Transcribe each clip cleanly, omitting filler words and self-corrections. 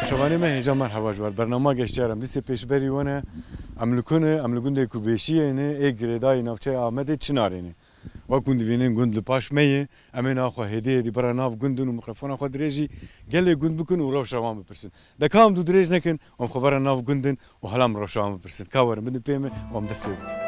شواني ما هي جمر حواجبر برنامج اشترم دي سپیش بری ونه املکونه کوبیشیه نه اگردای نافچه آمده چنارینه و کند وینن گند لپاش میه امین آخو هدیه دی برا ناف گندون و میکروفون آخو درجی گله گند بکن و روش شوام بپرسن دکام دو درج نکن و خبر ناف گندن و حالم روش شوام بپرسن کاورم بدن پیمه و ام دست بید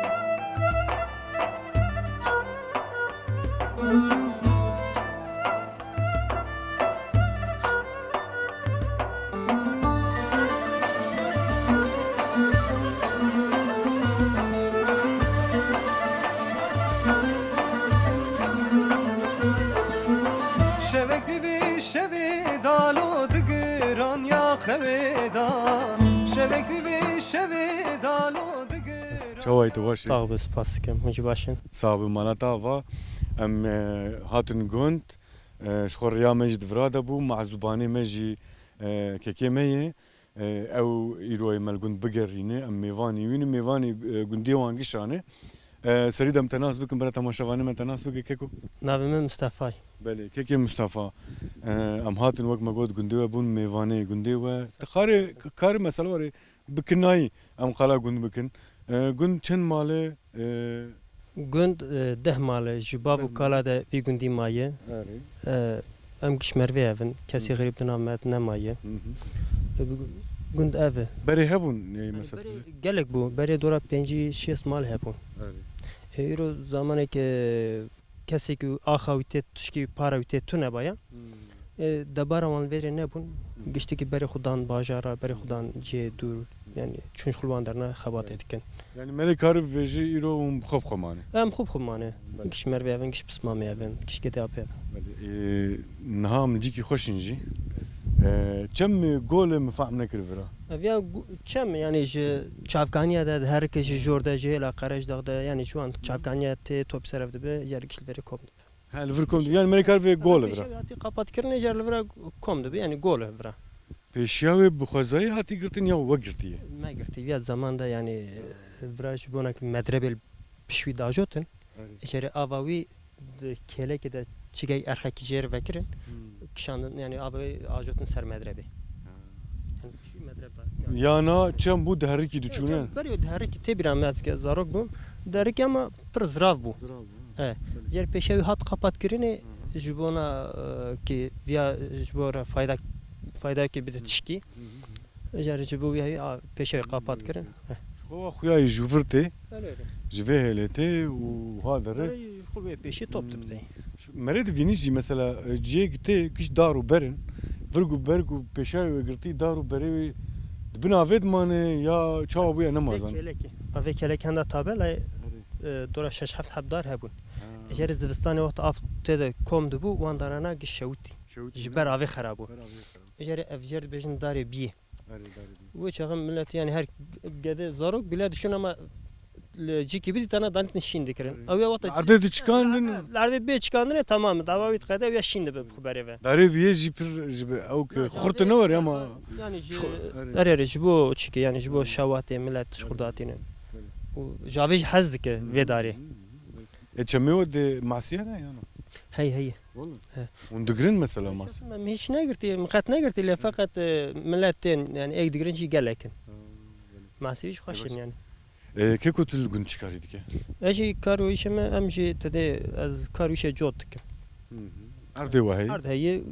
شوای تو باشی ساغ بس پاس کم هنچی باشین صاحب مالتا و ام هاتن گند شخور ریا مجد فرادا بو مع زبانه مجي ككيمية او يروي مالجند بقرينه ام ميفاني وين ميفاني جندي وانقشانه سريد ام تناس بكم برا تماشاوانه ما تناس بك كيكو ناوی مصطفی بله كيكي مصطفى ام هاتن وقت ما قلت جندي وبون ميفاني جندي و تخاري كاري مسألة وري بكناي ام قلا جند بكن گند چند ماله گند 10 ماله جباب و کالا ده وی گندی مایه ام کش مروی evin کسی غریب دنامت نمایه گند اوه بری هبون مثلا گلک بو بری دورا 5-6 مال هبون ایرو زمانی که کسی که آخاویت تشکی پاراویت تو نبایا دبارا من وری نبون گشتی که بری خودان باجارا بری خودان جه دور yani çünkü kullanlarına xabat etkin. Yani melekar veji iro خوب خمانه. خوب خمانه. کش مروی evin کش پسمامی evin کش گده آپ evin. نهام نجيكي خوشنجي. كم جول مفاهم نكر فرا. ویا كم يعني ج چافکانیا ده هر کسی جورده جه لا قرش داده yani şu an çafkanya te top servde be yargıçlı veri komdu. Ha liver yani melekar ve gol verا. Hati kapat kirne jar vera komdu be yani gol verا. پیشیاوی بخوزایی هاتی گرتن یا وگرتیه؟ ما گرتی ویا زمان دا یعنی وراج بونک مدربل پشوی داجوتن اجاره آواوی کله که دا چیگای ارخکی جر وکرن کشاندن یعنی آواوی آجوتن سر مدربه yani پشوی مدرب یا نه چند بود دهرکی دوچونه؟ بری دهرکی تبرم از که زارک بوم دهرکی اما پر زراف بوم جر پیشیاوی هات قپات کرینه جبونا که ویا جبورا fayda ki bir de tişki. Jarıcı bu ya peşe kapat kırın. Xo xuya juvurte. Jvehelete u hadere. Xo peşe toptu bir de. Mered vinici mesela ciye gitti kiş daru berin. Vergu peşe girti daru beri bina vedmane ya çava bu ya namazan. Ave kelekenda tabela dora şaş haft habdar hebun. Eğer zivistan vaqt afte komdu bu wandarana gişewti. Jiber ave kharabu. Eğer evcer bejin darı bi. Bu çağın millet yani her gede zarok bile düşün ama ciki bir tane danit şimdi kirin. Avya vaqt. Arda çıkandın. Arda bir çıkandın tamam. Davavit kadar ya şimdi be haberi ve. Darı bir jipir au ki xurt ne var ama. Yani ararıcı bu çiki yani bu şavatı millet şurdatine. Bu javi hazd ki ve darı. Çamıyor de masiye ne yani? هي والله وندقرن مثلا ماس مش نقرتي مقات نقرتي اللي فقط ملاتين يعني اي دقرن شي قال لكن ما سيش خشن يعني كيكو تلقون تشكاري ديك اجي كارو يشما امجي تدي از كارو يش جوتك ارضي وهي ارض هي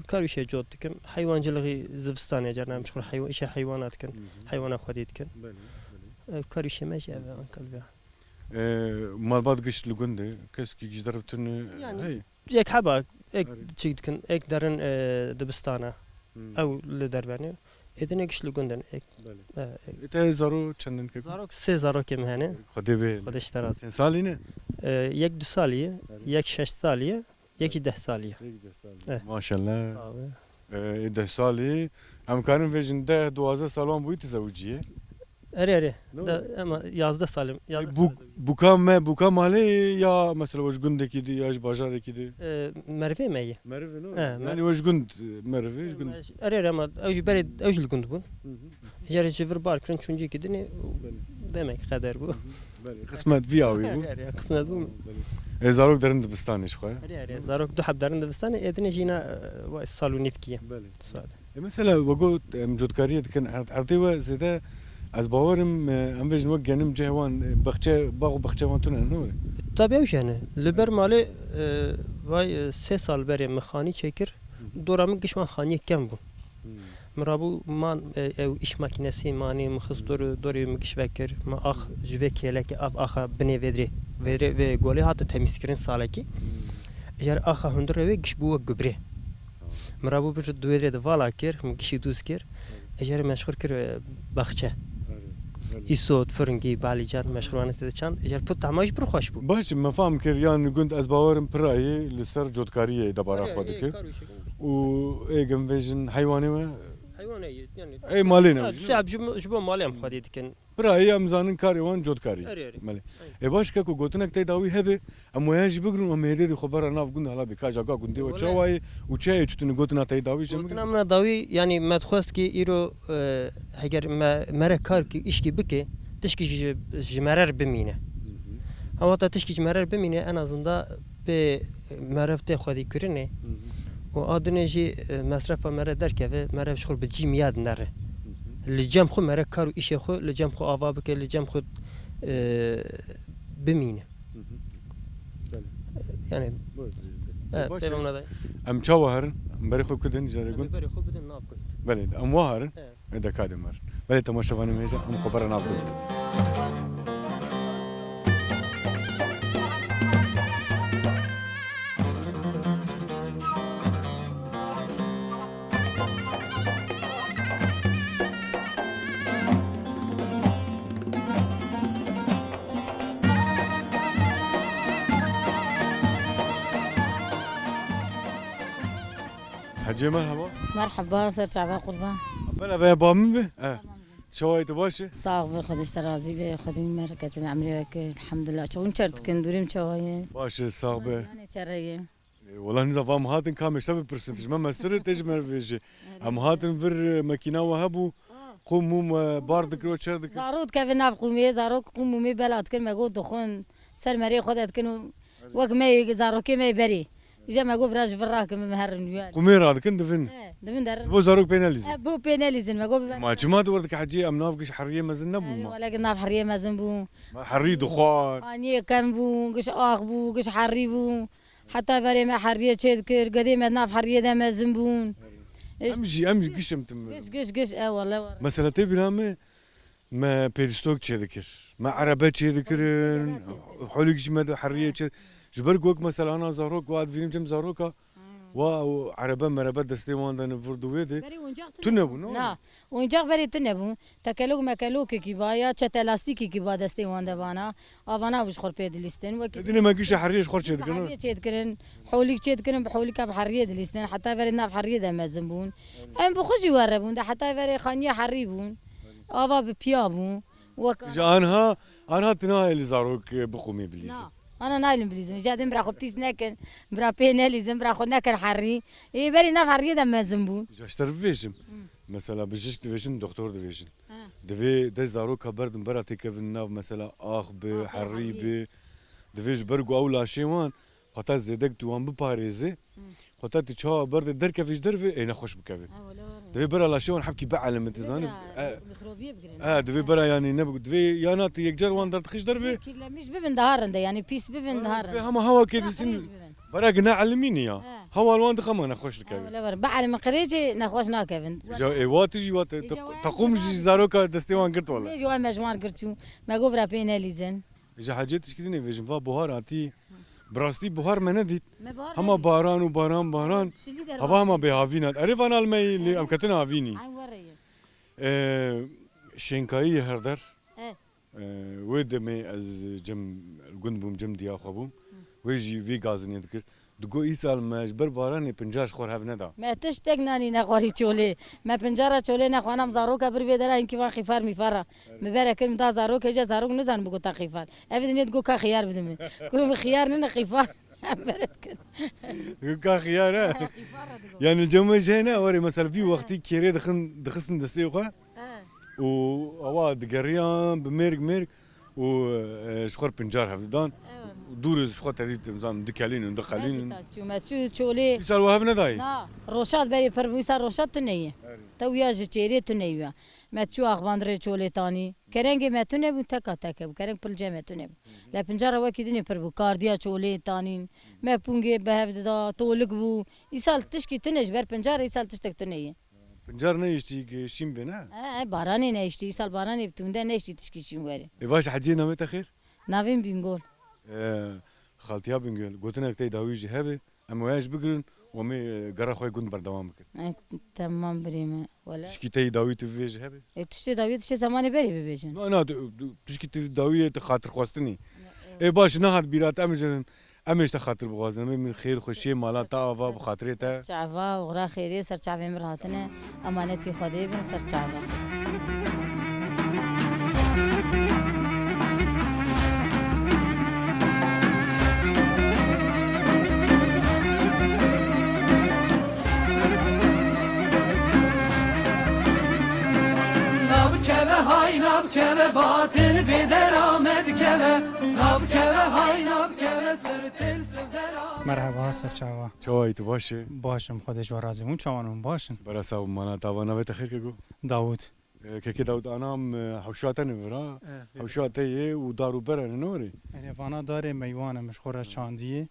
كارو يش جوتك حيوانجلغي زفستان يا جرنا مشغول حيوانات كان حيوانات خديت كان كارو يش ماشي قلبي مالبات قش لقنده كسكي جدرتن يعني يك حبا اك تشيدكن اك دارن دبستانه او لدرباني ادنه قش لقندن اك انت زارو چندن كيكو زارو سه زارو كم هنه خدي به خد اشتراط سالينه يك 2 ساليه يك 6 ساليه يك 10 ساليه ما شاء الله 10 سالي ام كانوا فيجن ده 12 سالون بويت زوجيه اري ama yazda salim. Buka mali ya mesela vajgundeki di ya bajareki di. Merve meyi. Merve no. Yani vajgund merve vajgund. Arı ama beri ajul gund bu. Jere çevir barkın çünkü gidini demek kadar bu. Kısmet viyavi bu. Kısmet bu. Zarok derin Dibistan'ı şu. Zarok du hab derin Dibistan'ı edine jina salonifkiye. مثلا وقت جودكاریه دکن ارتی و زده از باورم ام وجن وقت جنم جهوان بخچه باغ بخچه وان تونه نوره Tabii ev yani. Liber mali vay 3 sal beri mexani çekir. Doramın gişman xaniye kem bu. Mirabu man ev iş makinesi mani mıxız doru mıgiş vekir. Ma ax jve kelek av axa bine vedri. Vedri ve goli hatı temizkirin salaki. Eğer axa hundur ve giş guva gübre. Mirabu bir duere de vala kir, mıgişi duz kir. Eğer meşhur kir bahçe. İsot fırıngi balican meşhurane sede çan. Eğer put tamaş bir hoş bu. باش ما فهم كر يعني كنت از باورم براي لسر جودكاریه دبارا خود کر و ايگم وجن حيواني ما Hayvan yani. اي مالينا Sahip jbo mali am xadi diken. براي امزانن كاريوان جودكاري Eri. مالي اي باش كاكو قلتنك تي داوي هبه ام وياج بقرن ام هدي خبر انا فقلنا هلا بكاجا قا كنت وشاوي وشاي تشتن قلتنا تي داوي Gotuna mına davi yani medxwast ki iro heger mere kar ki iş ki bike tişki jmerer bimine. Ama ta tişki jmerer bimine en azından be merefte xadi kirine. O adını ji masrafa mere derke ve mere şol bi cimiyad nere. Li cem xu mere kar işe xu li cem xu ava bike li cem xu bimine. Yani باش evet buna da. ام تشاوهر مبري خو كدن جاري قلت Beri xu bidin ne yapkın. بلد ام واهر اذا كادمر بلد تماشى فانا ميجا ام خبر انا قلت حجي مرحبا مرحبا سر چاوا قربان بلا بيا بامن به شويت باشي ساق به خودش ترازی به خودی مرکت عمری وک الحمد لله چون چرت کن دوریم چوایه باشي صاحبي yani çarayı والله نزا فام هاتن كام يشتغل برسنتج ما مستر تجمر فيجي ام هاتن فر ماكينه وهبو قوموا باردك رو شردك زارود که ناف قومی زارو قومی بلاد کن مگو دخون سر مری خودت کن وک می زارو کی می بری جا مگو براش براك مهر نوال قمير هذا كنت فين دفن در بو زاروك بيناليز بو بيناليزن مگو ما جماعة وردك حجي ام نافقش حريه مازن نبو ولكن ناف حريه مازن بو حري دخان اني كان بو قش اخ بو قش حري بو حتى بري ما حريه تشذكر قديم ناف حريه ده مازن بون امجي قشمت قش والله مثلا تبي ما بيرستوك تشذكر ما عربات تشذكر حولك جماد حريه جبرك وك مثلا انا زاروك واد فيلم جم زاروكا وعربان مربات دستي واندن فردويدي تنبو نو لا اونجا بری تنبو تکلوگ مکلوگ کی بایا چه لاستیکی کی با دستی وانده وانا اوانا وش خور پید لیستن و الدنيا ما قش حريه خور تشذكر حريه تشذكرن حولك تشذكرن بحولك بحريه لیستن حتى بری ناف حريه ده مزنبون ام بخوجي وربون ده حتى بری خانيه حريبون اوا ببيابون انا تنايل زاروك بقومي بليز انا نايل بليزم جادم برا خو بيس نكن برا بيناليزم برا خو نكن حري اي بري ناف حريه ده مزنبون اشتر فيجم مثلا بجيك ديفيجن دكتور ديفيجن دفي دي زاروك بردن براتي كيفن ناف مثلا اخ بحري ب دفيج برغو اولا شيوان خاطر زيدك توان بباريزي خاطر تشا برد درك فيش درفي اي نخش بكافي دفي برا لا شيوان حبكي بعلم انتزان دفي برا يعني نبغ دفي يانات يكجر وان درت خش درفي مش ببن دهارن ده يعني بيس ببن دهارن هم هوا كده سن برا قنا علميني يا هوا الوان دخما نخش الكافي ولا بعلم قريجي نخوش ناكفن جا اي واتجي وات تقوم زاروكا دستيوان قلت والله جوا مجموعة قرتو ما قبرا بيناليزن اجا حاجات كده فيجن فا بهاراتي براستي بهار ما نديت هما باران وباران باران هوا هما بهافينات عرف انا المي اللي ام كتنا هافيني شينكاي هردر ويد مي از جم الجندبوم جم ديا خبوم ويجي في غازن يذكر دقو ايسال مجبر باراني بنجاش خور هاف ندا ما تشتق ناني نخوري تشولي ما بنجارة تشولي نخوانا مزاروكا بر بيدرا انكي وان خفار مفارا مبارا كلمة دا زاروك اجا زاروك نزان بقو تا خفار افدني تقو كا خيار بدمي كلهم بخيار ننا خفار كا خيار يعني الجمج هنا وري مثلا في وقتي كيري دخسن دسيوقا و اواد قريان بميرك و شخور بنجار هفدان دورز خو تدید زان دکلین دخلین مچو چوله مثال وهب ندای نه روشات بری پر ویسا روشات تو نیه تو یا چهره تو نیه مچو اخواندره چوله تانی کرنگ متونه بو تکا تکه کرنگ پل جمعتونه لپنجاره وکی دنی پر بو کاردیا چوله تانین ما پونگه به دا تولک بو ایسال تشکی تونج بر پنجاره ایسال تشتک تو نیه پنجار نیشتی شیم بنا بارانی نیشتی ایسال بارانی بتونده نیشتی تشکی چیم وری واش حجی نامت اخیر نوین بینگول خالتیا بنگل گوتن اکتی داویج هبه اما واش بگرن و می گره خوی گند بردوام بکن تمام بريمه ولا تشکی تی داوی تو ویج هبه تشتي داويت شي زماني بري ببيجن نه تشکی تی داوی خاطر خواستنی ای باش نه هات بیرات امجن امش خاطر بغازن من خیر خوشی مالا تا آوا بخاطر تا چعوا وغرا خيري سر چعوا مراتنا امانتي خدي بن سر چعوا Nab keve batil bider Ahmet keve Nab keve hay nab keve sırtır sevdera مرحبا سرچاوا چوای تو باشه باشم خودش و راضیمون چوانون باشن برا سو مانا تا نوت خیر که گو داوود که داود انام حوشاتن ورا حوشاته و دارو برن نوري وانا داره میوان مشخوره چاندیه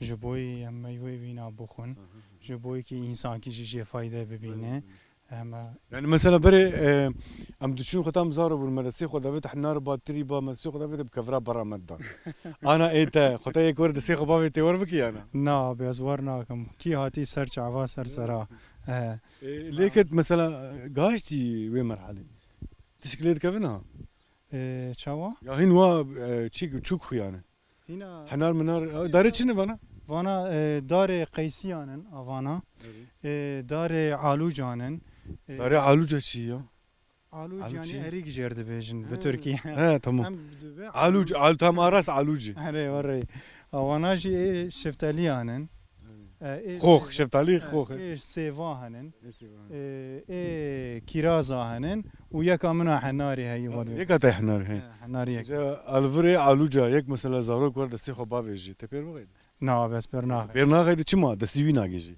جبوی میوه وینا بخون جبوی که انسان کی چه فایده ببینه اما يعني مثلا بري ام دشون ختام زارو بالمدرسه خدا فتح النار باتري با مسيخ خدا فتح بكفرا برا مدة انا ايتا خدا يك ورد سيخ بافي تي وربكي انا نا بيزورناكم كي هاتي سر چاوا سر سرا ليكت مثلا غاشتي وين مرحله تشكيلت كفنها چاوا يا هين وا تشيك تشوك خيانه هنا حنار منار داري چنه وانا وانا دار قيسيانن اوانا دار علوجانن داري علوجه چي يا علوج علوج يعني اريك جرد بيجن بتركيا ها تمام علوج تام اراس علوجي هري وري وانا جي شفتاليانن خوخ شفت عليه خوخ ايش سيفاهنن اي كيرازاهنن وياك منها حناري هي ودو يك اتي حنار هي حناري الفري علوجه يك مثلا زاروك ورد سيخ بافيجي تبير وغيد نا بس برناخ برناخ هيدي چما دسيوي ناگيجي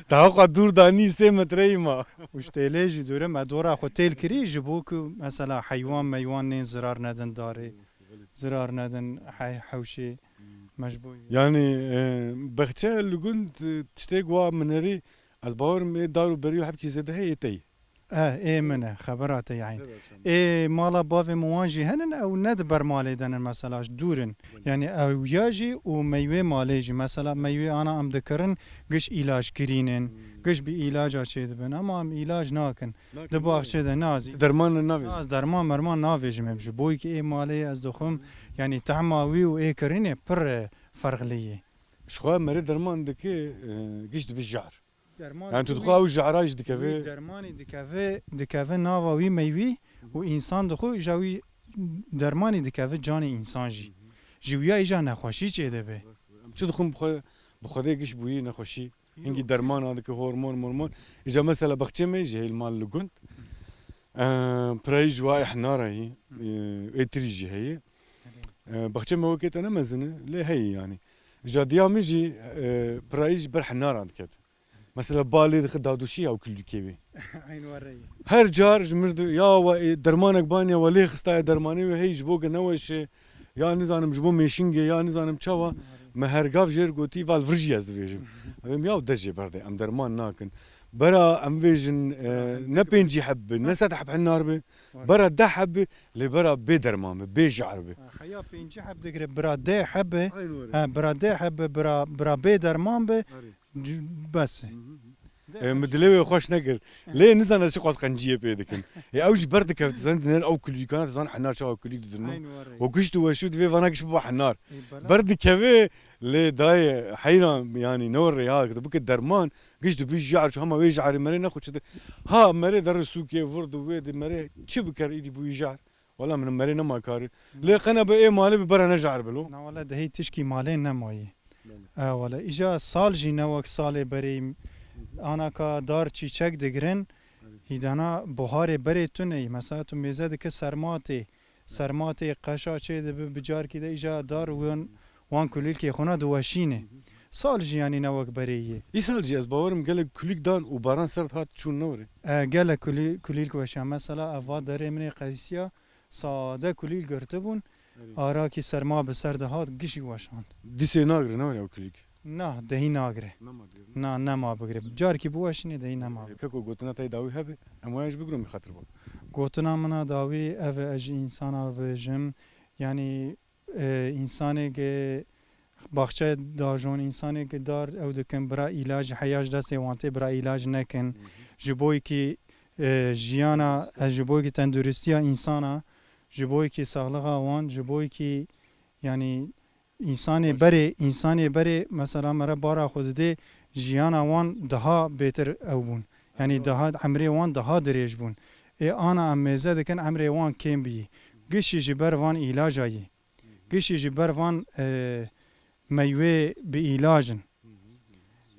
توقع دور داني 3 متر ما وش تيليجي دوره ما دورا خو تيل كري جبوك مثلا حيوان ميوان نين زرار ندن داري زرار ندن حوشي مجبوي يعني بختشا اللي قلت تشتاق منري از باور دارو بريو حبكي زده هي تي ايه منه خبرات يعني ايه مالا بافي مواجي هنن او ندبر مالي دنن مثلا دورن يعني او ياجي وميوه ماليجي مثلا ميوه انا ام ذكرن قش علاج كرينن قش بعلاج اشي دبن اما ام علاج ناكن دباخ شده نازي درمان النافي از درمان مرمان نافيج مبجو بوي كي ايه مالي از دخم يعني تعماوي و ايه كرينه پر فرق ليه شخوا مري درمان دكي قش دبجار درمان يعني تدخل او جعراج دكافي درمانی دکافه ناوا وی میوی و انسان دخو جاوی درمانی دکافه جان انسان جی جویا ایجا نخوشی چه ده به شو دخل بخدي قش بوي نخوشي انجي درمان هذاك هرمون اجا مثلا بختمي جي المال لقنت برايج واي حناره هي اتريجي هي بختمي وقت انا مزنه ليه هي يعني جا ديام يجي برايج برحناره كده مثلا بالي دخل دادوشي او كل كيبي عين وري هر جار جمرد يا درمانك بانيا ولي خستا درماني وهي جبوك نوش يا نزانم جبو ميشينج يا نزانم تشوا مهرغاف جير غوتي فال فرجي از ديجم يا دجي برده ام درمان ناكن برا ام فيجن نبينجي حب نسات حب النار برا ده حب لبرا بدرمان بيجعر به حيا بينجي حب دغري برا حب برا حب برا بدرمان به بس مدلوي خوش نقل ليه نزان شي قاس قنجيه بيدكن يا اوج برد كفت زند نر او كل كانت زان حنار شو كل دزنو وكشت وشود في فاناكش بو حنار برد كفي ليه داي حيران يعني نور يا بك درمان قشت بيجعر شو هم ويجعر مري ناخذ ها مري در سوق ورد ويد مري تشي بكر ايدي بو يجعر والله من مري ما كاري ليه قنا باي مالي برا نجعر بلو نا والله ده هي تشكي مالين نماي والله اجا سال جي نوك سال بري انا کا دار چیچک دگرن هیدانا بهار بری تو نی مثلا تو میزه دک سرماتی سرماتê qeşa çê dibe bicarkî de îja dar wan kulîlkê xwe diweşîne sal jî yanî ne wek berê ye İsal cihaz bavarım gelek külük dan u baran sert hat çun ne vore. gelek kulîlk weşa mesela ev va derê min ê qeysiya sade kulîl girtibûn arakî serma bi ser de hat gişî weşand Dise nagre ne vore o külük. na dehî nagire na nema bigire carkî biweşîne dehî nema Kako gotina tay dawi hebe em wayaj bigrom xatir bak. gotina mina dawî ev e ji însana bêjim yanî însaneke baxçe dajon însaneke dar ew dikin bira îlaj heya ji destê wan tê bira îlaj nekin ji bo yekî jiyana ji bo yekî tenduristiya însana ji bo yekî saxliqa wan ji bo yekî yanî însanê berê mesela mere bara xwe didê jiyana wan daha bêtir ew bûn yanî daha emrê wan daha dirêj bûn ê ana em mêze dikin emrê wan kêm bîyî gişî ji ber van îlaja yê gişî ji ber van meywê bi îlajin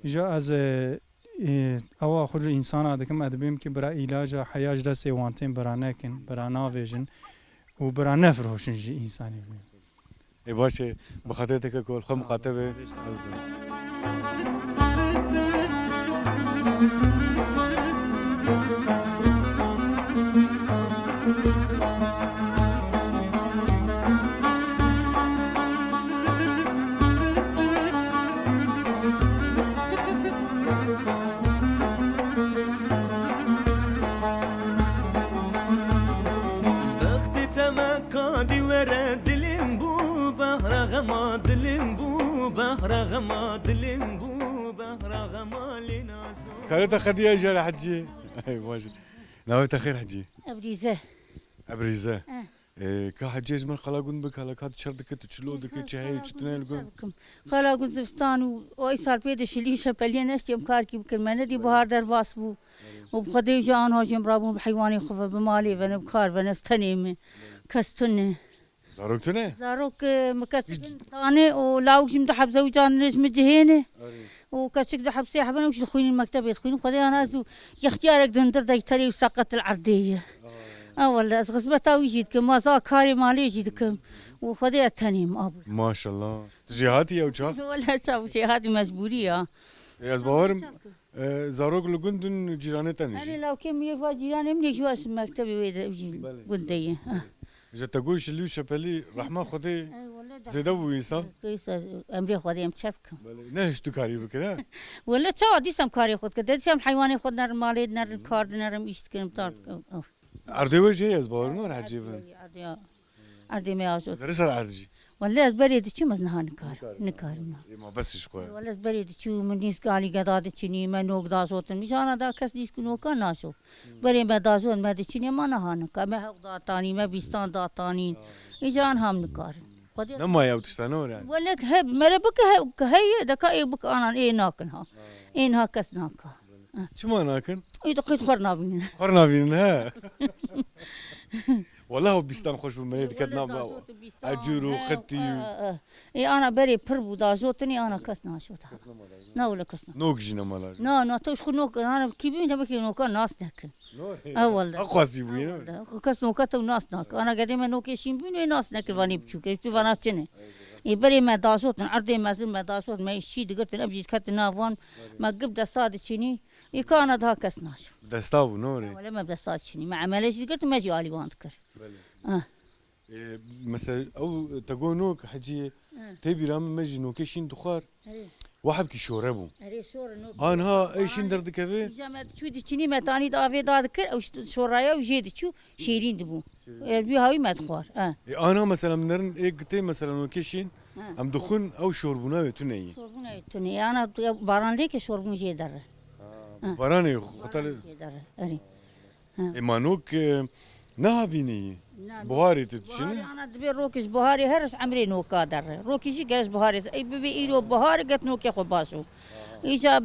îja ez ewa xwe ji însana dikim edibêm ki bira îlaja heya ji destê wan tên bira nekin bira navêjin û bira nefiroşin jî însanê E başe bi xatir teke kol xwe muqatebe. Bıktı temekkadi vere dilim bu Behrağıma dilim bu Behrağıma dilim bu Behrağıma linazu Kareta xediye jara hacı. Ay başe. Navet xir hacı. ابريزه Abrize. Ka hacı ezmer xala gun bik hala kat çardık tu çlo dik çay çtnel gun. خلا گزستان و اوی سال پیدا شلیشه پلیه نشتیم کار کی بکن من دی بهار در باس بو و بخدی جان هاجم رابون بحیوانی خوفه بمالی و نبکار و نستنیم کستنه Zaroktu ne? زاروك مكسكن ثاني ولاوك جم دحب زوجان رسم جهينه وكسك دحب سيحبنا وش دخولين المكتب يدخلين خدي انا زو يختيارك دندر دايتري وسقط العرديه والله غصبتا ويجيدكم ما زا كاري مالي يجيدكم وخدي التنيم ابو Maşallah. Cihati ya uçak. ولا شاف شيء هذه مجبوريه Ez bavarım zarok lugun dün cirane انا taniş. لو كم يفا جيراني من يجوا اسم مكتبي ويدا ودي Jetagoy şilü şepeli rahma xwedê zêde bû insan. كويس امري خدي ام تشفكم Ne hiç tu karî bikire? ولا شو ديسم كاري خد كده ديسم حيواني خد نر مالي نر كارد نرم ايشت كلم تار Erdeve şey ez bavarım var hacı. عردي ما يعجب Neresi erci? ولا زبري دي شو مزنها نكارنا Ma bes iş koy. ولا زبري دي شو من ديس قالي قداد تشني ما نوك داشوتن مش انا دا كس ديس كنو كان ناشو بري ما داشون ما دي شني ما نهانكا ما حق داتاني ما بيستان داتاني اجان هم نكار Ne ma ya utuşta ne var yani? ولا هب مرة بك هي دكا اي بك انا اي ناكنها انها كس ناكا Çima nakın? اي دقيت خرنا بينا Xarna bin he. Vallahi o bistan hoş bu mene diket na ba. Acuru khatti. اي انا بري بربو داشوتني انا كس ناشوتها نا ولا كسنا Nok jina malar. نا توش خنوك انا كيبين تبكي نوكا ناس نكن والله Aqasi bu yine. كس نوكا تو ناس نك انا قديم نوكي شين بين ناس نك فاني بشوك في فانا تشني يبري ما داشوت عرضي ما زل ما داشوت ما يشي دقت ابجي كت نافون ما قبل استاد شني يكان ده كس ناش Desta bu ne oluyor? ولا ما بستاد شني مع عملش دقت ما جي علي وان تكر مثلا او تقول نوك حجي تبي رام مجي نوك شين دخار واحد كي شوربو اري شور نوك انها اي شين درد كذا جامد شو دي شني ما تاني دافي داد كر او شورايا وجيد شو شيرين دبو بي هاوي ما تخوار انا مثلا منرن اي قتي مثلا نوك شين ام دخون او شوربونا وتني شوربون ايتني انا باران ليك شوربون جيدر براني خطر جيدر اري ايمانوك نهافيني بوهاري تتشني انا دبي روكش بهاري هرس عمري نوكا در روكشي جرس بهاري اي بي ايرو بهاري قت نوكي خو باسو ايجا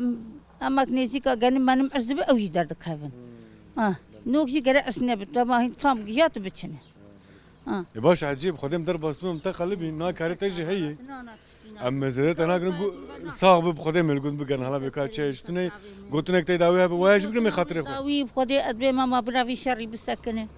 اما كنيسي كا غن من عزب او يدر دكافن نوكشي جرس نب تما تام جيات بتشني باش عجيب خدم در باسمم تا قلبي نا كارتجي هي اما زدت انا كنت صاحب بخدم الكنت بكن هلا بكا تشتني قلت لك تداوي واجب كم خاطر داوي بخدي ادبي ما برافي شري بسكنه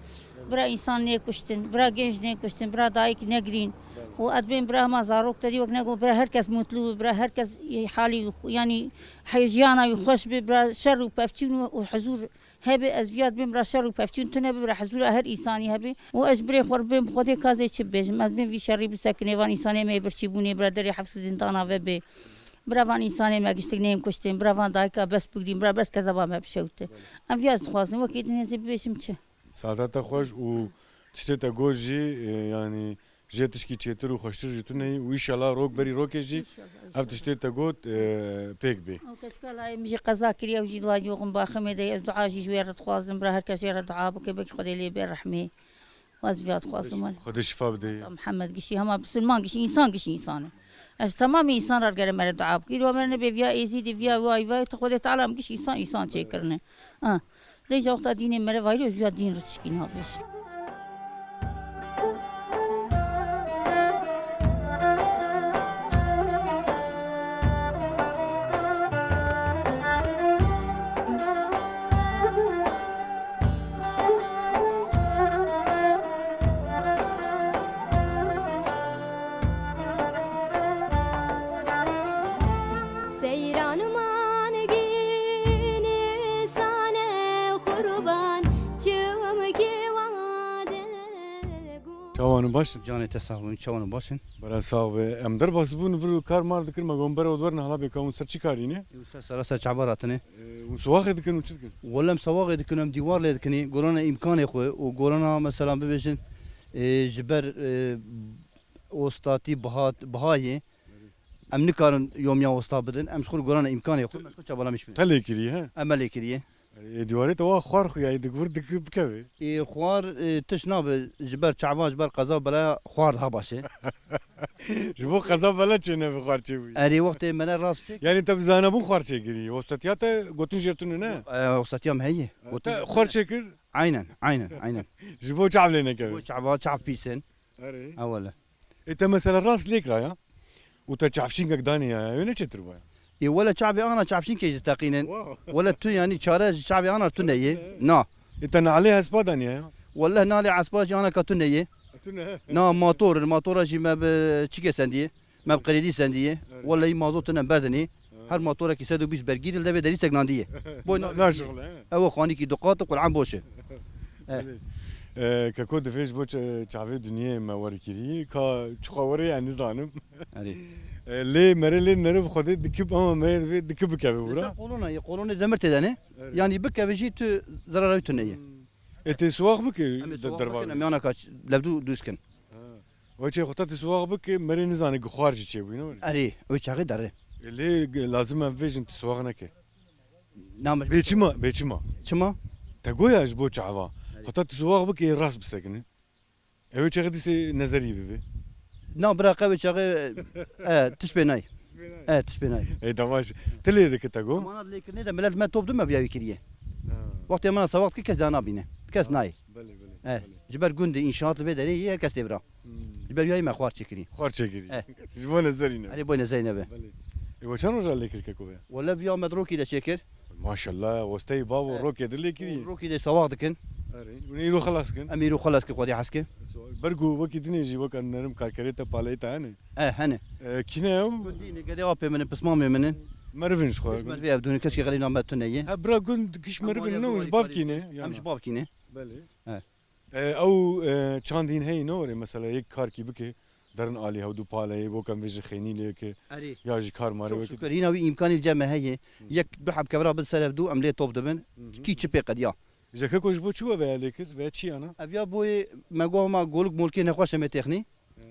برا انسان نه کشتن برا گنج نه کشتن برا دایک نگرین و ادبین برا ما زاروک تدی وک نگو برا هر کس مطلوب برا هر کس حالی يعني حيجيانا يخش برا شر وبفتون وحضور هبه از ویاد بیم را شر وبفتون تنه برا حضور هر انسانی هبه و اجبري خور بیم خودی کازه چه بجم ادبین وی شری بسکنه وان انسانی می برچی بونه برا در حبس زندانا و به براvan insanı magiştik neyim koştum براvan dayka bes bugdim bra bes kazaba me bişewte am viyaz xwazim vakit nezi beşimçe ساعتها خوش و تشتي تاجوجي يعني جاتشكي تشيتر وخشتر جتوني وإن شاء الله روك بري روك جي أف تشتي تاجوت بيك بي كشكال مجي قزا كريا وجي دوا يوغم باخمه دي دعاء جي جوير خwazim bra herkes yara dua bu kebek خدي لي برحمه واز viyad xwazim خد الشفاء بدي محمد قشي هما مسلمان قشي انسان قشي انسان اش تمام انسان را گره مر دعا بگیر و مرنه به ویا ازید ویا وای وای تو خودت تعالی گش انسان چه کرنه دیجا وقت دین مر وای رو دین رو چکین ها بش چاوانو باشن جانت ساغلون چاوانو باشن برا ساغ ام در باس بون فرو کار مار دکر مگون برا ودور نه حالا بکاون سر چی کاری نه سراسا چعباراتنه و سواخ دکن و چی دکن ولا مسواغ دکنم دیوار لدکنی گورانا امکان خو و گورانا مثلا ببیشن جبر استاتی بهایی ام نکارن یومیا استا بدن ام شخور گورانا امکان خو مشکو چابالا مش تلی کری ها عمل کریه دیواره تو خوار خو یای دکور دک بکوی خوار تشناب جبر چعبان جبر قضا بلا خوار ها باشه جبو قضا بلا چه نه خوار چه وی اری وقت من راست یعنی تب زانه بون خوار چه گیری استاتیات گوتن جرتون نه استاتيام هي خوار چه کر عينا جبو چعب لنا کوي شعب بيسن اري اولا انت مثلا راس ليك رايا وتشعفشين داني يا چتر با ولا شعبي انا شعبشين كيجي تاقينن ولا تو يعني شارع شعبي انا تنيه نا انت عليها اسباداني يا والله نالي عصباجي انا كتنيه نا الموتور جي ما بتشيكي سنديه ما بقريدي سنديه ولا مازوت بردني هر موتور كي 120 برجيل ده بدري سجنانديه بو نا شغل هو خاني كي دقات والعم بوشه ككود فيش بو تعرف دنيا ما وركيري كا تخوري يعني زانم ليه مرلي نرب خدي دكب اما ما دكب كابي ورا يقولون دمرت داني يعني بك بجيت زرار تنيه انت سواق بك دربا انا كاش لبدو دوسكن وجه خطات سواق بك مري نزاني خارج شي وينو اري وجه دره ليه لازم فيجن تسواق نك نعم بيچما چما تقويا جبو چعوا خطات سواق بك راس بسكن ايوه چه دي نظري بيبي نعم برا قوي شغي تشبيناي تشبيناي اي دواش تلي دك تقو ما انا لكن هذا ملاد ما توب دم بياوي كريه وقت ما سواق كي كاس دانا بينه كاس ناي بلي جبر جندي انشاءات البدري هي كاس تبرا جبر ياي ما خوار تشكري خوار تشكري جبو نظرينا علي بوينا زينب ايوه شنو رجع لك الكوبا ولا بيا مدروكي ده شكر ما شاء الله وستي بابا روكي دلي كري روكي ده سواق دكن ونيرو خلاص كن اميرو خلاص كي خدي حسكه برجو وقت دنيجي وقت نرم كاركريتا باليتا انا هنا كيناو قنديني قد يوابي من بسمامي منن مرفنش خو مر بيا بدون كسي غالي نعمة تنية برا قند كش مرفن نو جباب كينه مش باب كينه بله او چاندين هي نوري مثلا يك كار كي بكي درن علي هودو بالي بو كان فيج خيني لك يا جي كار ماري شكر هنا وي امكان الجامعه هي يك بحب كبرى بالسلف دو عمليه توب دبن كي تشبي قد يا اذا كوش بو شو بها لك فاتشي انا ابيا بوي ما جو ما قولك مولكي نخوش ما تخني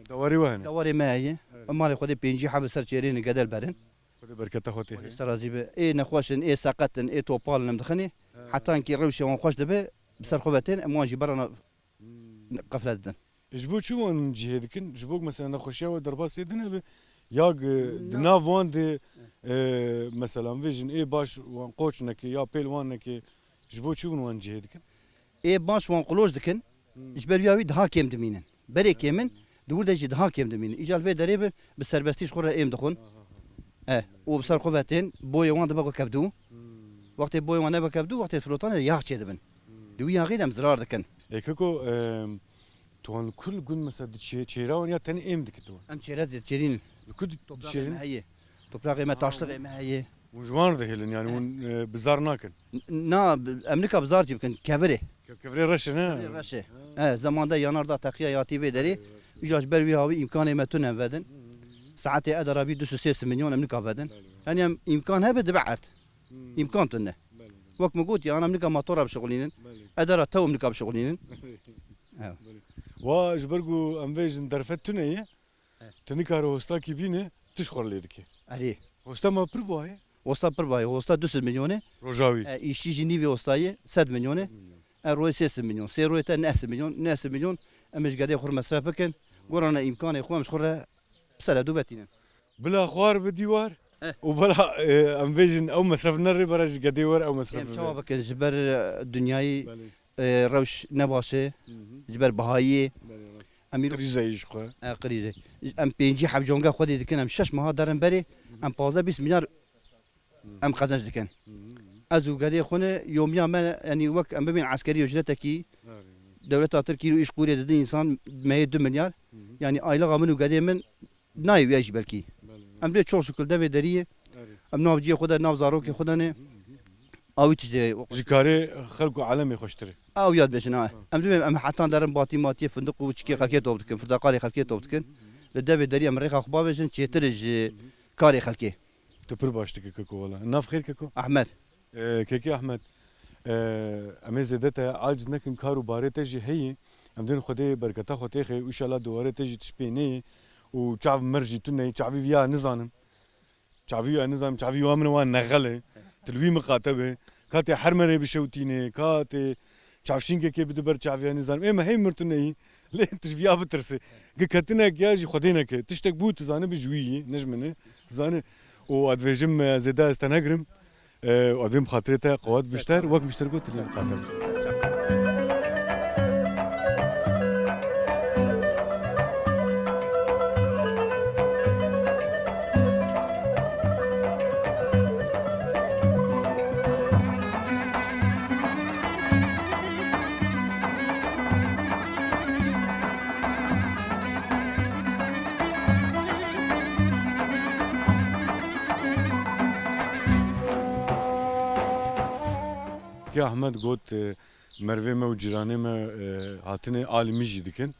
دواري وهنا دواري ما هي اما خدي بينجي حبل سرچيرين قدل برن خدي بركته خوتي استرازي اي نخوشن اي ساقتن اي توبال نمدخني حتى انكي روشي ونخوش دبه بسر خوبتين امواجي برنا قفلتن جبو شو ان جهدكن جبوك مثلا نخوشيا ودرباس يدنا ياغ دنا فون دي مثلا فيجن اي باش وان قوچنك يا بيلوانك جبو شو وان جهدكن اي باش وان قلوش دكن جبر ياوي دها كيم دمينن بري كيمن دور دجي دها كيم دمينن اجال في دريب بالسربستيش خور ايم دخون وبسر خوبتين بوي وان دبا كبدو وقت بوي وان دبا كبدو وقت فلوطان ياخ شي دبن دوي غير مزرار دكن Ekeko tuan kul gün mesela çeyra ya tane em dikit var. Em çerez çerinin. Kud Toprak çerin. eme heye. Toprak eme taşlık eme heye. Unjman da helin yani un bizar nakin. Na Amerika bizar cibkin kevre. Kevre raşın ha. Raşe. Zamanda yanarda takiya yati ve deri. Ücaç bervi havi imkan emetun evvedin. Saati edara bir 2 milyon Amerika vedin. Yani imkan hebe dibart. İmkan tünne. Vak mı gut ya Amerika motora bşogulinin. Edara tav Amerika bşogulinin. Wa jbergu amvejin derfet ne tuni karo hosta ki bine tişxorledik. Ali. Hosta ma pir boye. Osta per bay, osta 200 milyonu. Rojavi. İşçi jinivi ostayı 7 milyonu. Roy 8 milyon. Seroy ta 9 milyon. 9 milyon. Emiş gade xur masraf bikin. Gorana imkanı xwam xura psala dubatinen. Bila xwar bi diwar. و بلا امفيجن او مصرف نري براج قديور او مصرف شباب بكن جبر دنياي روش نباشه جبر بهایی امیر قريزه يشقى قريزه ام بينجي حب جونغا خودي دكن ام 6 ماه دارن بري ام 15 مليار ام قزنج دكن ازو قدي خونه يوميا ما يعني وقت ام بين عسكري اجرتكي دولة تركيا ايش قوري دد انسان ما 2 مليار يعني ايلا غامن وقدي من ناي وياج بركي ام بي çok şekilde ve deriye ام ناوجي خدا ناو زاروكي خدا نه اوي تجدي جكاري خلقو عالمي خوشتري او ياد بشنا ام دبي ام حتى دارن باتي ماتي فندق وشكي خلكي توبتكن فردقالي خلكي توبتكن لدبي دري امريكا خبا بشن تشترج كاري خلكي تبر باشتك كوكو والله ناف خير كوكو احمد كيكي احمد امي زدته عاجز نكن كارو بارته جي هي ام دين خدي بركته خوتي خي ان شاء الله دواره تجي تشبيني وشعب مرجي تني شعبي فيها نظام شعبي نظام شعبي وامن وان نغله تلوي مقاتبه كاتي حرمري بشوتيني كاتي شعفشين كي بدبر شعبي نظام اما هي مرتني ليه تشفيها بترسي كاتنا كياجي خدينا كي تشتك بوت زانه بجوي نجمنه زانه وادفجم زيدا استنغرم وادفم خاطرته قوات بشتر وقت مشتركو تلي مقاتبه که احمد گوت مروه ما و جیرانه ما هاتنه عالمی جی دکن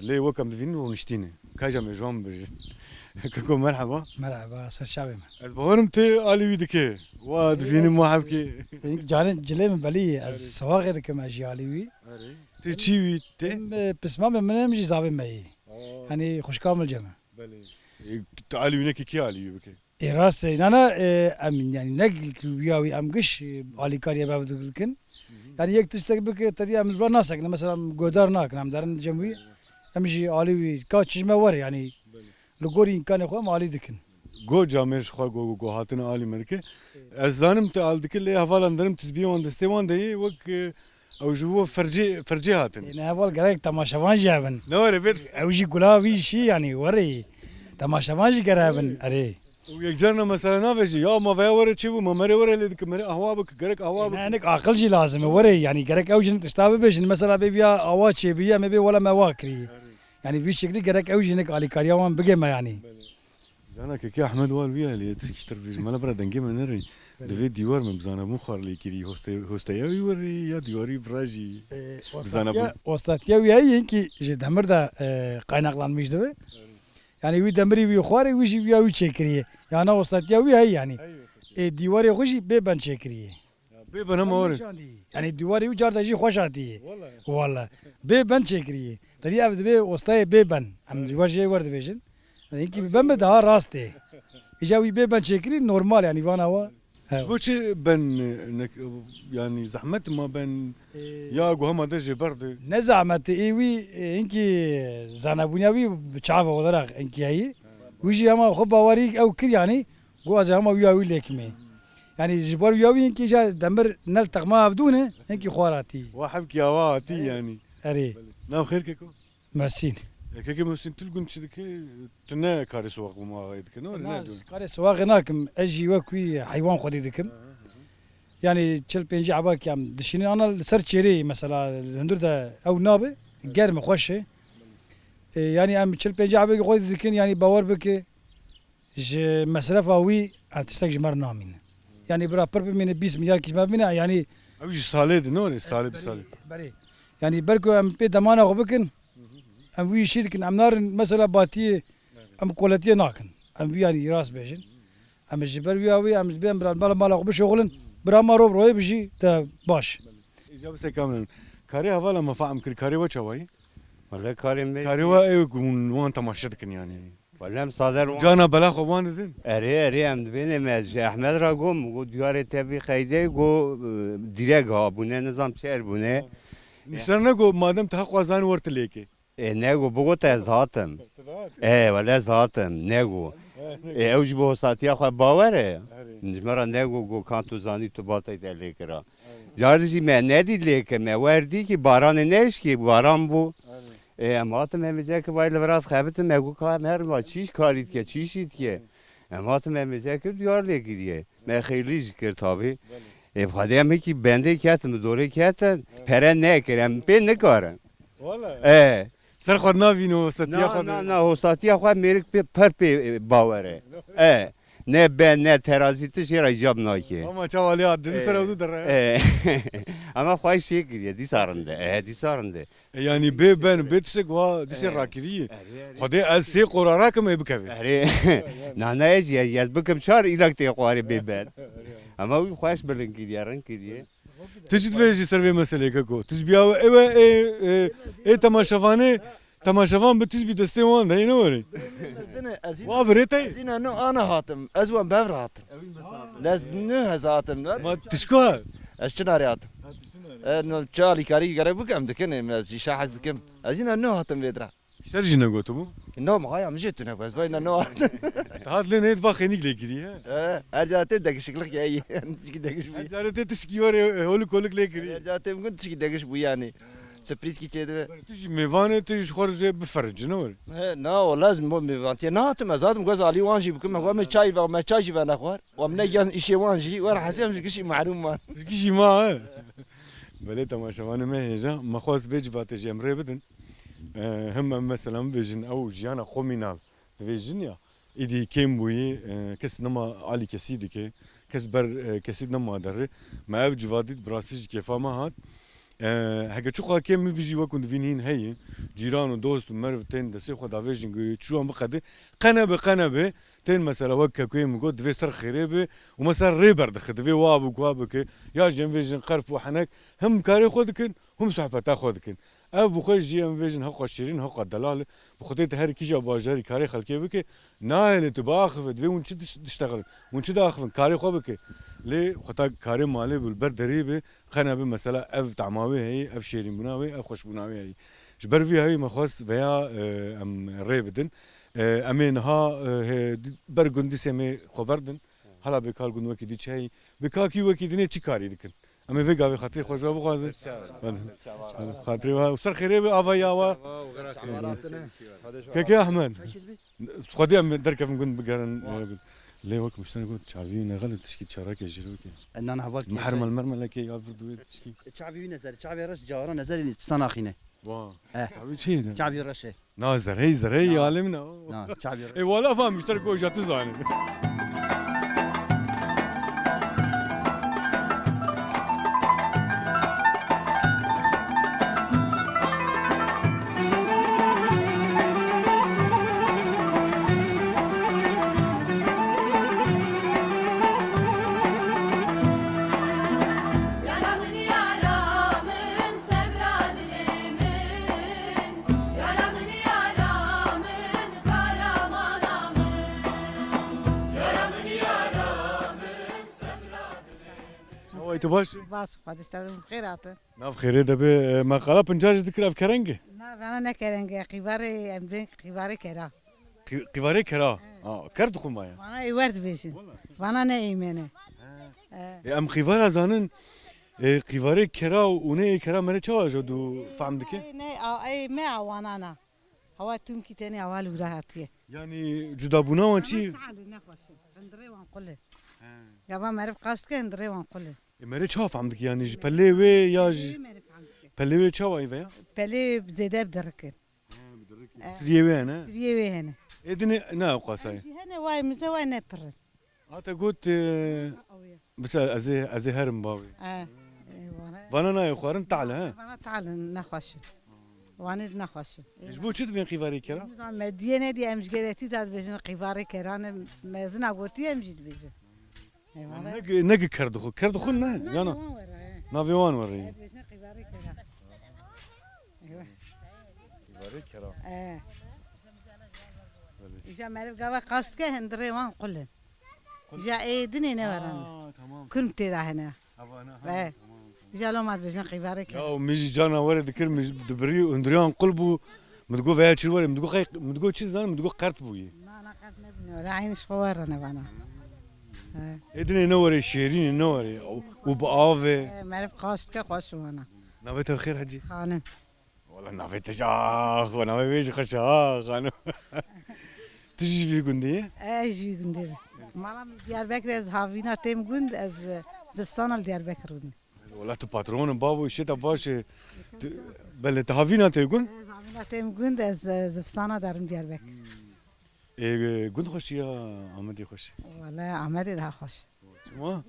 لی وکم دوین و نشتینه کجا مجموع برید ککو مرحبا مرحبا سرشاوي از بهارم تی عالمی دکه و دوینی محب که جاني جلي من بلي السواغ دك ما جاليوي تی چی وی تی بس ما من مجي زابي ماي يعني خوش كامل جمع تو عالمی نکی کی عالمی بکه راست انا ام يعني نقل وياوي ام قش علي كاريا باب لكن يعني يك تشتك تدي ام ناسك مثلا قدر ناك نام دارن جموي امشي علي كاتش ما ور يعني لغوري كان اخو مالي دكن گو جامعش خوا گو هاتنه عالمی دکه از زانم تی آل دکه لی حوالاندرم تزبیوان دستیوان دی وک او جو فرجي هاتن يعني اول قراك تماشاوان جابن نوره بيت او جي قلاوي شي يعني وري تماشاوان جي قرابن اري ويك جرنا مثلا نافجي يا ما في ورا تشيبو ما مري ورا اللي دك مري اهوابك قرك اهوابك انك عقل جي لازم وري يعني قرك اوجن تشتابه بيش مثلا بيبيا اواتشي بيا ما بي ولا ما واكري يعني في شكل قرك اوجنك علي كاريوان بقى ما يعني انا كي احمد وال ويا اللي تشتر في ما برا دنجي من نري دفي ديوار من بزانا مخار لي كيري هوستيا يوري يا ديوري براجي بزانا وسطاتيا ويا ينكي جد همردا قاينقلان مش دبه يعني وي دمري وي خواري وي ويا وي تشكريه يعني وسطاتيا ويا يعني ديواري خوشي بيبان تشكريه بيبان ما وري يعني ديواري وجار دجي خوشاتي والله بيبان تشكريه تري ابد بي وسطاي بيبان ام ديواري ورد بيجن ينكي بيبان ده راسته اجاوي بيبان تشكري نورمال يعني وانا هو بوش بن يعني زحمت ما بن يا جو هم درجة برد نزعمت ايوي انكي زانبونياوي بتشافا ودرغ انكي هي ويجي اما خبا وريك او كل يعني جو از هما وياوي لكمي يعني جبر وياوي انكي جا دمر نلتق ما بدونه انكي خواراتي وحبك يا واتي يعني اري ناو خير كيكو مرسين كيكو مسين تلقون شدك تنا كاري سواق وما غيدك نور قاري سواق هناكم اجي وكوي حيوان خدي دكم yani çel penci aba ki am dişini ana ser çeri mesela hundur da ev nabe germe hoş yani am çel penci aba ki koy dikin yani bavar beki je mesela fawi atistak jmar namin yani bira per bimine 20 milyar kişmer bine yani Abi şu salih ne var? Salih bir salih. bari yani berko am pe damana go bikin am wi shirkin am nar mesela batiye am kolatiye nakin am yani ras bejin am jiber wi awi am ben bala mala go şoğulun برا روب روی بجی تا باش. İcabı sekamın. Kari havala mafam kır kari va çavayı. Valla karim bey. Kari va ev gun wan tamaşa dikin yani. Valla sader Cana bela xoban dedin. eri em benim Ahmed Ragom go diyare tabi kayde go direk ha bu ne nizam şer bu ne. Nişana go madem ta xwazan wart leke. Ne go bu go te zaten. Valla zaten ne go. Evj bu satiya xwa bavere. Nijmara ne go kantu zani tu batay de lekera. Cardişi me ne di leke me verdi ki baran ne iş ki baran bu. Ematım emecek ki bayla biraz kabetim me go ka mer ma çiş karit ki çişit ki. Ematım emecek ki diyar lekiriye. Me xeyli zikir tabi. Fadem ki bende ketim doğru ketin. Peren ne kerem ben ne karın. Valla. Ser xwar navîno setiya xwe. Na o satiya xwe merik per pe bavere. Ne ben ne terazi tişi racab naki. Ama çavali ad dedi ser evdu der. Ama xwaş şey kiriye disarında. Disarında. Yani ben betisek va dise rakiriye. Xwedê ez sê qorara kim ê bikeve. Na yez bikim çar ilak te xwari be ben. Ama xwaş bilin kiriye kiriye. Tişit vêjî ser vê meselê keko. Tiz biya ev ê temaşevanê temaşevan bi tiz bî destê wan de ne were. Wa birê te. زين انه انا هاتم ازوان بفر هاتم لازم نه هاتم Ma tişka. اشتناري هاتم انه تشالي كاري قريب بكم دكن مزي شاحز دكم ازين انه هاتم بيدرا İşler jine gotu bu. انه ما هيا مجيت انا بس وين انه Tahatle ne etva xenik lekiriye. ارجعت دك شكلك جاي تشكي دكش بي Carete tişki var holuk holuk lekiriye. ارجعت ممكن تشكي دكش بو يعني سبريز كي تشد Tiş mevane tiş xorje biferc ne var. لا لازم مو ميفانتي ناتم ازادم غاز علي وانجي بكم هو ما شاي ما شاي فانا اخوار ومن جان شيء وانجي ورا حسام شي معلوم ما Tişki ma. Bele temaşevanê me hêja me xwaz vê civatê jî em rê bidin. Him em mesela bêjin ew jiyana komînal dibêjin ya. İdî kêm bûyî kes nema alî kesî dike. Kes ber kesî nema derê. Me ev civadî bi rastî ji kêfa me hat. Heke çuqa kêm min vî jî wekû divînîn heye. Cîran û dost û merv tên destê xwe davêjin goyê çûwan biqede. Qenebe tên mesela wek kekûyê min got divê ser xêrê be û mesela rê berdixê divê wa bike ya jî em vêjin qerf û henek him karê xwe dikin him sohbeta xwe dikin. Ev bu xwe jî em vêjin heqa şîrîn heqa delal bi xwedê te her kîja bajarî karê xelkê bike nayê tu biaxive divê hûn çi diştexin hûn çi daxivin karê xwe bike lê xweta karê malê bil ber derê be qenebe mesela ev tamavê heye ev şêrînbûna wê ev xweşbûna wê heye ji ber vî heyî me xwest veya em rê bidin em ê niha ber gundî semê xwe berdin hala bêkar gund wekî dî çi heyî bêkakî wekî dinê çi karî dikin em ê vê gavê xatirê xwe ji we bixwazin xatirê we ser xêrê be ava ya we keke Ahmed xwedê em derkevin gund bigerin lê wek miştan got çavî nexelin tişkî çarakê jî wekî انا هبال محرمل mermelekê ya vir duwê tişkî شعبي نزل شعبي رش جارا نزل تستان اخينه wa Eh. çavî çi شعبي رشه na zerhey alim na نعم شعبي e wala fam mişter ko jatı zanin Yaramın yaramın sevra dilimin Yaramın yaramın karamanamın Yaramın yaramın sevra Wai tu baş باش خواهد اشتغل بخيراته nav xêrê de be me qala pincar ji dikir ev kerengê نا فانا نكرنجي قباري ام بين قباري كرا qivarê kera ker dixwe maya فانا يورد بيشن فانا نا ايمنه em qîvara zanin qîvarê kera û neyê kera mere çawa ji du fehm dike نا اي ما عوانانا هوا تمكي تاني اوال وراهاتيه yani cudabûna wan çi تعالوا نخوش اندري وانقله يابا معرف قاصد كان اندري وانقله Mere çaf amdık yani pelle ve ya pelle ve çava ya. پلی زیده بدرکن Striye ve ne? ریه وی هنه Edine ne qasay. هنه وای مزه وای نپرن Hatta gut mesela azı herim bavi. اه Bana ne yukarın ta'la ha. وانا تعال نخواشن وانا نخواشن Bu çit ben xivari kira. نظام مدینه دی امجگرتی داد بجن قیواری کرانه مزن اگوتی امجید بجن Ne kerdu kerdu ne? Yana. Navivan var ya. بجن قیواری کران ايوه Xivari kira. اه اجا معرف قوا قاست که هندري وان قلن اجا اي دني نورن Tamam. كنت دا هنا Abana. اه اجا لو ما بجن قيواري كران Ya mizi cana var dikir mizi dibri undriyan kulbu. متقول فيها شو ولا متقول شو زان متقول قرط بوي. ما انا قد نبني ولا عين شفوارنا وانا ادني نوري شيرين نوري وبآفي. معرف قاست که خوش وانا نبيت الخير حجي. خانم والله نبيت شاخ وانا ما بيجي خشاخ انا. تجي في قندي؟ ايجي قندي مالا ديار بكر از هافينا تيم قند از زفستان ديار بكر ودني والله تو باترون بابو شتا باش بل تهافينا تيقول؟ هافينا تيم قند از زفستان دارم ديار بكر إيه قند خوش يا عمدي خوش. والله عمدي ده خوش ما؟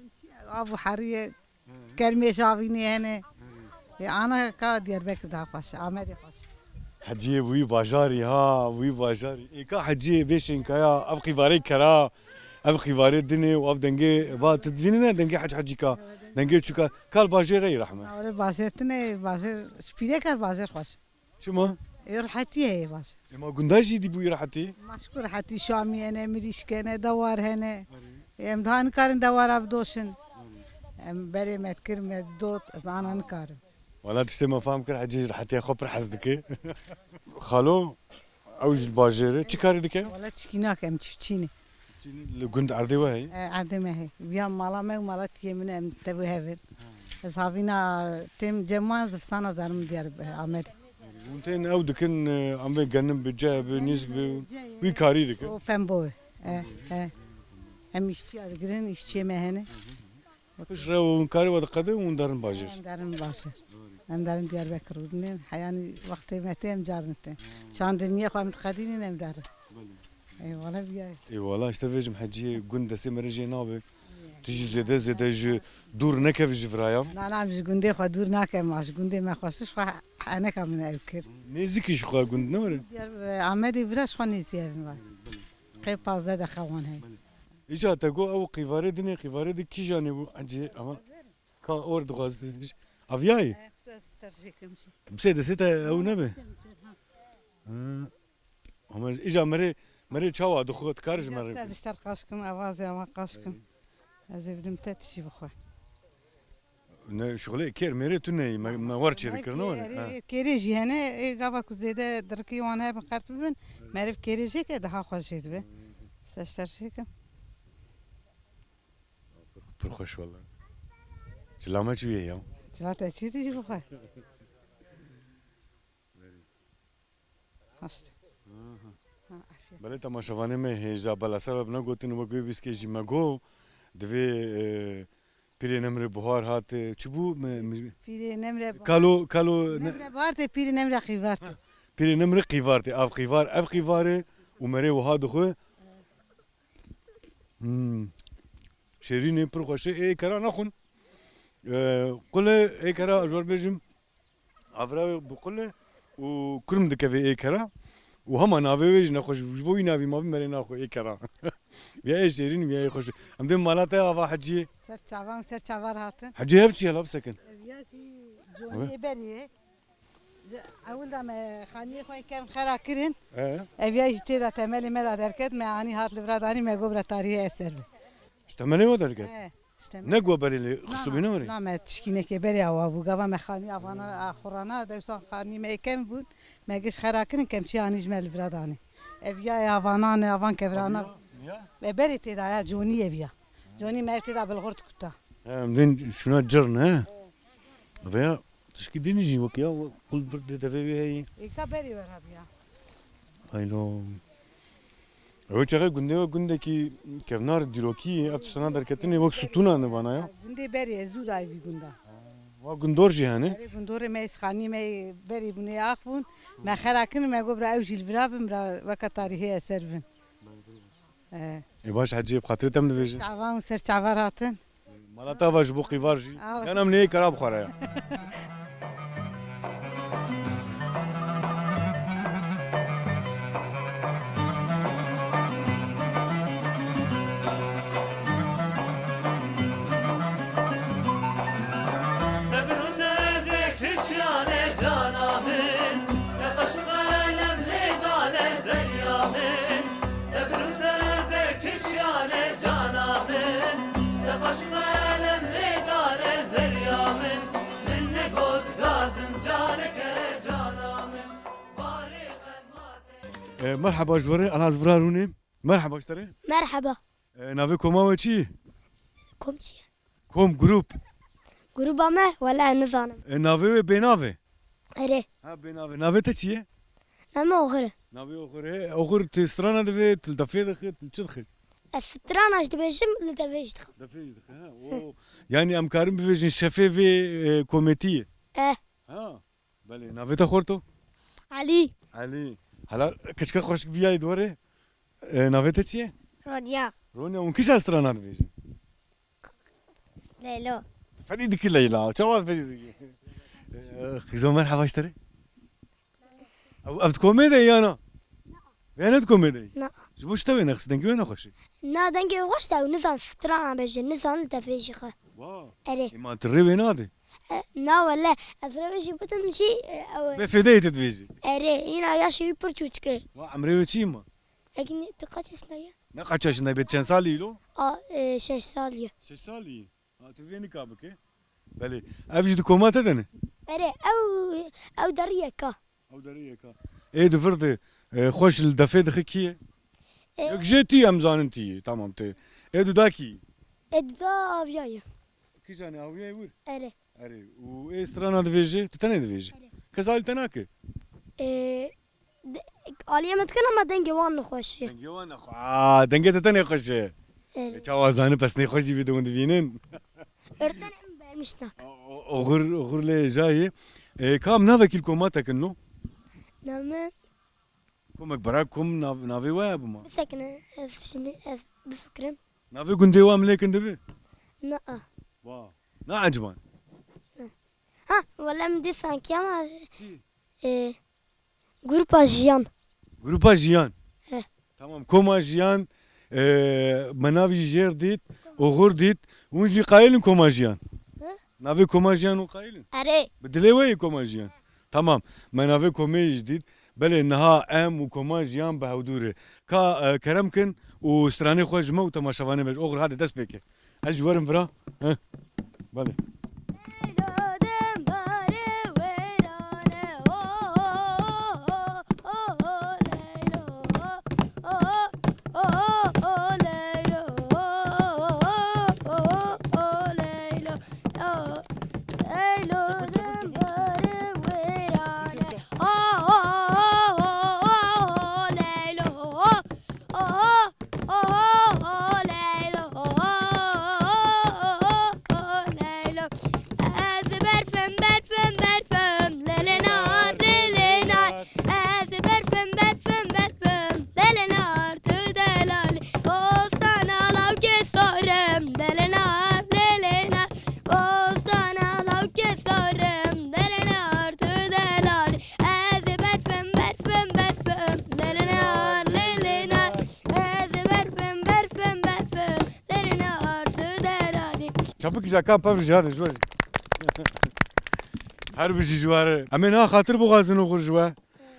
ابو حريه كرمي شافيني هنا انا كا ديار بكر ده خوش عمدي خوش حجي وي باجاري ها وي باجاري إيه كا حجي بيشين كيا أبقي فاري كرا أبقي فاري دني وأف دنجي با تدفيننا دنجي حجي كا دنجي شو كال باجري رحمة. اول باشرتني باشر سبيده كار باشر خوش شو ما؟ يرحتي هي باشر ما قنداجي دي بوي راحتي. مشكور حتى شامي انا مريش كان دوار هنا امتحان كارن دوار ابدوشن بري متكر مدوت از انا نكارم ولا تسمى فاهم كل حجي حتى خبر حزدك. خالو أوج الباجري تكاري دكيا؟ ولا تشكينا كم تشيني القند عردي وهي. عرض ما هي بيا مالا ما ومالا تيمن ام تبو هفن از هافينا تيم جمع زفسانا زارم ديار عمد وانتين أو دكن عم بيجنن بجاب نسبة ويكاري دك. و بمبو هم اشتي ادغرين اشتي ما هنا فش رو كاري ودقده وندارن باجر. هم دارن باشر هم دارن ديار بكر ودنين حياني وقت ما تيم جارنتين شان دنيا خو متقدين هم دارن اي والله بيا اي والله اشتفيج محجي قند سمرجي نابي تجي زيادة جو دور نكف جفرايا. لا لا مش قندي خو دور ناكم ماش قندي ما خوشش خو انا كم اذكر نزيكي شو قند نور. عمدي براش خو نسيف قي بازا دخوان هي إيجا تقول أو قيفاري دني قيفاري دي كي جاني بو أجي أما كا أورد غاز أفياي. بسيد سيتا أو نبي. أما إيجا مري تشاوا دخوت كارج مري. از اشتر قاشكم اوازي ما قاشكم از بدم تتشي بخو نه شغله كير مري توني ما ورشي ذكرنون. كيريجي هنا قابا كوزيدا دركي وانا بقرت بن معرف كيريجي كده خوشيت به بس اشتر شيكم برخوش والله. سلامة شوية يا. ثلاثة شي تجي بخو هشت بله تماشاوانه می هیجا بالا سبب نگوتی نمگوی بیس که جی مگو دوی پیری نمره بهار هات چبو پیری نمره کالو نمره بارته پیری نمره قیوارته پیری نمره قیوارته اف قیواره و مره و ها دخو شیرینه پر خوشه ای کرا نخون قله ای کرا جور بجم افرا بقله و کرم دکوی ای کرا وهم نافيج نخش جبوي نافي ما بمري ناخو يكرا يا شيرين يا خوش عندهم مالته افا حجي سر شعبان هاتن حجي هبشي هلا بسكن يا شي جوني بري اول دم خاني خوي كم خرا كرين ابيا جتي دا تملي ما دركت ما اني هات لبراداني ما قبر تاريخ اسر اشتملي ودركت نقوى بري خصو بينوري لا ما تشكينه كبري او ابو قبا ما خاني افانا اخرانا دوسان خاني ما كم بود ما جيش خرا كرين كم شي اني جمل لبراداني ابيا افانا افان كبرانا بري تدا جوني ابيا جوني ما تدا بالغرت كتا مدين شنو جرن ها افيا تشكي ديني جي وكيا كل برد دفي هي كبري ورا بيا اينو O çağa gündeki kevnar diroki aftışana derketini vak sütuna ne bana ya. Günde beri zud ayvi günde. Va gündor yani. Beri gündore meis khani me beri bunu yakbun. Me kharakin me gobra evjil vrabim ra vaka tarihi eservin. Baş hacı hatırı de veje. Çavan ser çavaratın. Malata vaş bu qivarji. Kanam ne karab khara ya. مرحبا جوري انا زفراروني مرحبا اشتري مرحبا نافيكم ما وشي كومشي كوم جروب جروب ما ولا نظام نافي بينافي اري ها بينافي نافي تشي اما اخر نافي اخر تسترانا دفي تلتفي دخل تشدخل الستران اش دبيشم لدبيش دخل دفيش دخل ها يعني ام كارم بفيجن شفيفي كوميتي ها بله نافي تخورتو علي هلا كشكا خوش بياي دوري نافيتا چیه؟ رونيا اون كيش استرانا دفيجن ليلى فدي ديك ليلى شو فدي ديك خيزو مرحبا اشتري افت كوميدي انا وين كوميدي لا جبوش توي نخس دنجي وين خوشي نا دنجي خوش تو نظام ستران بيجن نظام لدبيش خ واو اري ما تري وين هذه نا ولا ازربيش بتمشي بفدي تدفيجي اري هنا يا شي برچوچك عمري وشيما لكن تقاچش نيا ne kaç yaşında bir çen salilo? 6 سال 6 sali. Ha tevini kabke. Beli. Evji de komat edene. اري او دريكا او دريكا. ايه دفرت خوش الدفه دخكيه. يك جيتي امزان انتي تمام تي. ايه داكي. اددا افيايا كي جاني اويا يور. اري اري و ايه استرانا دفيجي تتني دفيجي. كزال تناكي. عالية متكنا ما دنجي وان خوشي دنجي وان دنجي تتني خوشي چاوازانه پس نه خوشی بدون دبینن اردن برمشتاك اغر له جاي كام نافك الكومات كنو نعم كومك براكم نافي واب ما سكنه شمي بفكرم نافي كندي وام لك اندبي لا وا نا عجبان ها ولا مدي سانكيا ما جروبا جيان تمام كوما جيان منافي جير ديت وغور ديت ونجي قايلين كوما جيان نافي كوما جيان وقايلين اري بدلي وي كوما جيان تمام منافي كومي جديد بل انها ام وكوما جيان بهودوري كا كرمكن وستراني خوش مو تماشافاني بج اوغر هذا دس بيكي اجي ورم فرا ها بله çapık jaka pav jade jwa her bir jware amena khatir bu gazın o jwa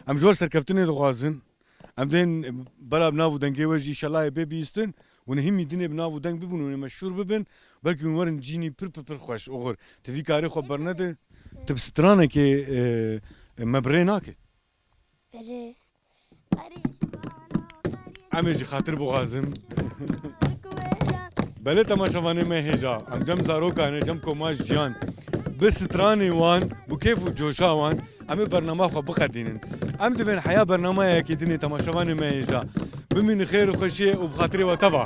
am jwar serkeftine de gazın am den balab navu denge waj inşallah bebi istin ve himi dine bnavu deng bibun ve meşhur bibin belki umarın cini pir xoş oğur tevi kare xabar ne de tib strana ki mebrena ki ameci khatir bu gazın بله تماشاوانه में हेजा हम जम जारो कहने जम को माश जान بس تراني وان بكيف وجوشا وان أمي برنامج خو بخدينن أم دفن حياة برنامج أكيدني تماشاوانه में हेजा بمن خير وخشيه وبخاطري وتبع